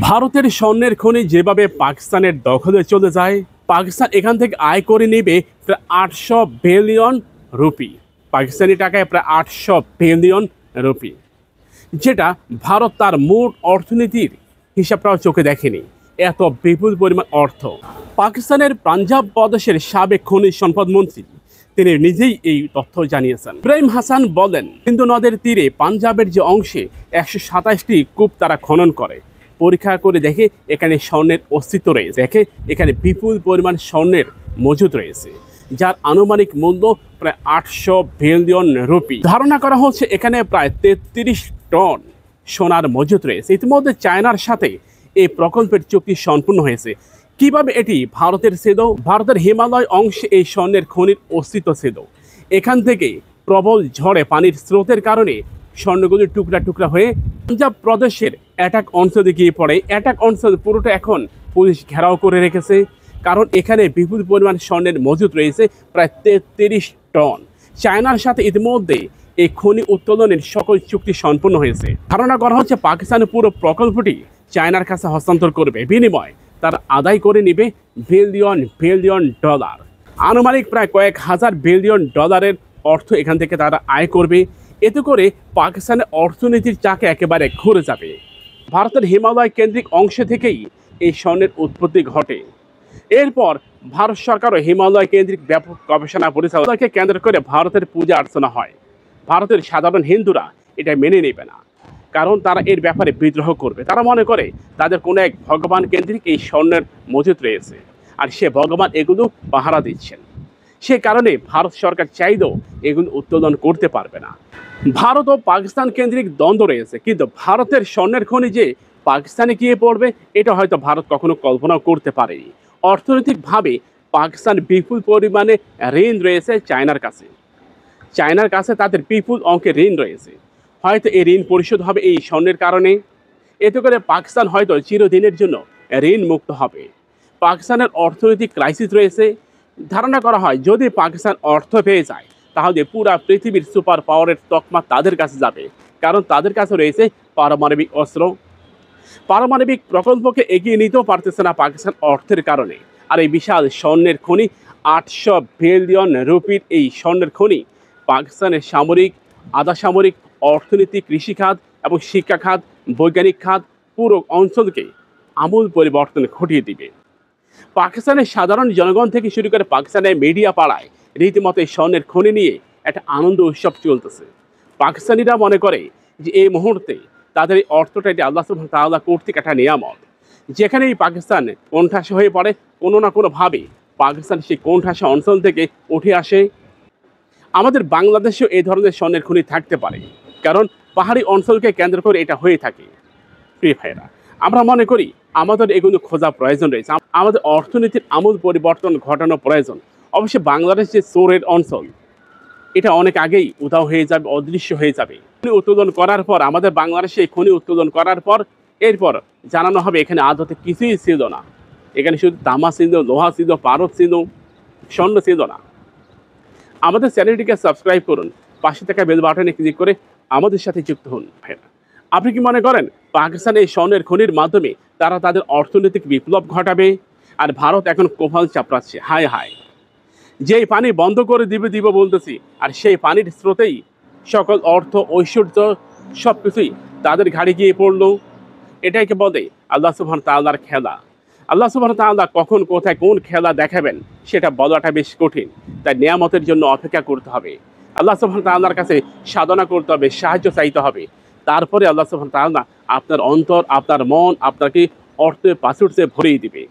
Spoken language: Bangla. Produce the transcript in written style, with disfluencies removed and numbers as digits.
ভারতের স্বর্ণের খনি যেভাবে পাকিস্তানের দখলে চলে যায়, পাকিস্তান এখান থেকে আয় করে নেবে প্রায় 800 বিলিয়ন রুপি। পাকিস্তানি টাকায় প্রায় 800 বিলিয়ন রুপি, যেটা ভারত তার মোট অর্থনীতির হিসাবটাও চোখে দেখেনি। এত বিপুল পরিমাণ অর্থ। পাকিস্তানের পাঞ্জাব প্রদেশের সাবেক খনিজ সম্পদ মন্ত্রী তিনি নিজেই এই তথ্য জানিয়েছেন। ইব্রাহিম হাসান বলেন, সিন্ধু নদের তীরে পাঞ্জাবের যে অংশে 127টি কূপ তারা খনন করে, পরীক্ষা করে দেখে এখানে স্বর্ণের অস্তিত্ব রয়েছে। দেখে এখানে বিপুল পরিমাণ স্বর্ণের মজুদ রয়েছে, যার আনুমানিক মূল্য প্রায় 800 বিলিয়ন রুপি। ধারণা করা হচ্ছে এখানে প্রায় 33 টন সোনার মজুদ রয়েছে। ইতিমধ্যে চায়নার সাথে এই প্রকল্পের চুক্তি সম্পূর্ণ হয়েছে। কিভাবে এটি ভারতের ছিল? ভারতের হিমালয় অংশে এই স্বর্ণের খনির অস্তিত্ব ছিল। এখান থেকে প্রবল ঝড়ে পানির স্রোতের কারণে স্বর্ণগুলি টুকরা টুকরা হয়ে পাঞ্জাব প্রদেশের অ্যাটাক অঞ্চলে গিয়ে পড়ে। অ্যাটাক অঞ্চল পুরোটা এখন পুলিশ ঘেরাও করে রেখেছে, কারণ এখানে বিপুল পরিমাণ স্বর্ণের মজুদ রয়েছে, প্রায় 33 টন। চায়নার সাথে ইতিমধ্যে এই খনি উত্তোলনের সকল চুক্তি সম্পন্ন হয়েছে। ধারণা করা হচ্ছে পাকিস্তানের পুরো প্রকল্পটি চায়নার কাছে হস্তান্তর করবে, বিনিময় তারা আদায় করে নেবে বিলিয়ন বিলিয়ন ডলার। আনুমানিক প্রায় কয়েক হাজার বিলিয়ন ডলারের অর্থ এখান থেকে তারা আয় করবে। এতে করে পাকিস্তানের অর্থনীতির চাকা একেবারে ঘুরে যাবে। ভারতের হিমালয় কেন্দ্রিক অংশ থেকেই এই স্বর্ণের উৎপত্তি ঘটে। এরপর ভারত সরকারও হিমালয় কেন্দ্রিক ব্যাপক গবেষণা পরিচালনাকে কেন্দ্র করে ভারতের পূজা অর্চনা হয়। ভারতের সাধারণ হিন্দুরা এটা মেনে নেবে না, কারণ তারা এর ব্যাপারে বিদ্রোহ করবে। তারা মনে করে তাদের কোনো এক ভগবান কেন্দ্রিক এই স্বর্ণের মজুদ রয়েছে, আর সে ভগবান এগুলো পাহারা দিচ্ছেন। সে কারণে ভারত সরকার চাইলেও এগুলো উত্তোলন করতে পারবে না। ভারত ও পাকিস্তান কেন্দ্রিক দ্বন্দ্ব রয়েছে, কিন্তু ভারতের স্বর্ণের খনি যে পাকিস্তানে গিয়ে পড়বে এটা হয়তো ভারত কখনো কল্পনাও করতে পারেনি। অর্থনৈতিকভাবে পাকিস্তান বিপুল পরিমাণে ঋণ রয়েছে চায়নার কাছে। চায়নার কাছে তাদের বিপুল অঙ্কের ঋণ রয়েছে। হয়তো এই ঋণ পরিশোধ হবে এই স্বর্ণের কারণে। এতে করে পাকিস্তান হয়তো চিরদিনের জন্য ঋণ মুক্ত হবে। পাকিস্তানের অর্থনৈতিক ক্রাইসিস রয়েছে। ধারণা করা হয় যদি পাকিস্তান অর্থ পেয়ে যায়, তাহলে পুরা পৃথিবীর সুপার পাওয়ারের তকমা তাদের কাছে যাবে, কারণ তাদের কাছে রয়েছে পারমাণবিক অস্ত্র। পারমাণবিক প্রকল্পকে এগিয়ে নিতেও পারতেছে না পাকিস্তান অর্থের কারণে। আর এই বিশাল স্বর্ণের খনি, 800 বিলিয়ন রুপির এই স্বর্ণের খনি পাকিস্তানের সামরিক, আধা সামরিক, অর্থনীতি, কৃষিখাত এবং শিক্ষা খাত, বৈজ্ঞানিক খাত, পুরো অঞ্চলকে আমূল পরিবর্তন ঘটিয়ে দিবে। পাকিস্তানের সাধারণ জনগণ থেকে শুরু করে পাকিস্তানের মিডিয়া পাড়ায় রীতিমতো এই স্বর্ণের খনি নিয়ে একটা আনন্দ উৎসব চলতেছে। পাকিস্তানিরা মনে করে যে এই মুহূর্তে তাদের এই অর্থটা এটি আল্লাহ সুবহানাহু ওয়া তাআলা কর্তৃক একটা নিয়ামত। যেখানেই পাকিস্তান কোণঠাসা হয়ে পড়ে, কোনো না কোনোভাবে পাকিস্তান সেই কোণঠাসা অঞ্চল থেকে উঠে আসে। আমাদের বাংলাদেশেও এই ধরনের স্বর্ণের খনি থাকতে পারে, কারণ পাহাড়ি অঞ্চলকে কেন্দ্র করে এটা হয়ে থাকে। প্রিয় ভাইরা, আমরা মনে করি আমাদের এগুলো খোঁজা প্রয়োজন রয়েছে। আমাদের অর্থনীতির আমূল পরিবর্তন ঘটানো প্রয়োজন। অবশ্যই বাংলাদেশ যে চোরের অঞ্চল, এটা অনেক আগেই উধাও হয়ে যাবে, অদৃশ্য হয়ে যাবে। খনি উত্তোলন করার পর, আমাদের বাংলাদেশে খনি উত্তোলন করার পর এরপর জানানো হবে এখানে আদতে কিছুই ছিল না। এখানে শুধু তামা ছিল, লোহা ছিল, পারদ ছিল, স্বর্ণ ছিল না। আমাদের চ্যানেলটিকে সাবস্ক্রাইব করুন, পাশে থাকা বেল বাটনে ক্লিক করে আমাদের সাথে যুক্ত হন। ভাইরা, আপনি কি মনে করেন পাকিস্তান এই স্বর্ণের খনির মাধ্যমে তারা তাদের অর্থনৈতিক বিপ্লব ঘটাবে? আর ভারত এখন কোভাল চাপড়াচ্ছে। হায় হায়, যেই পানি বন্ধ করে দিব বলতেছি, আর সেই পানির স্রোতেই সকল অর্থ, ঐশ্বর্য সব কিছুই তাদের ঘাড়ে গিয়ে পড়লো। এটাকে বলে আল্লাহ সুবহানাহু ওয়া তাআলার খেলা। আল্লাহ সুবহানাহু ওয়া তাআলা কখন, কোথায়, কোন খেলা দেখাবেন সেটা বলাটা বেশ কঠিন। তাই নিয়ামতের জন্য অপেক্ষা করতে হবে, আল্লাহ সুবহানাহু ওয়া তাআলার কাছে সাধনা করতে হবে, সাহায্য চাইতে হবে। তারপরে আল্লাহ সুবহানাহু ওয়া তাআলা আপনার অন্তর, আপনার মন আপনাকে অর্থে পাথর ভরিয়ে দিবে।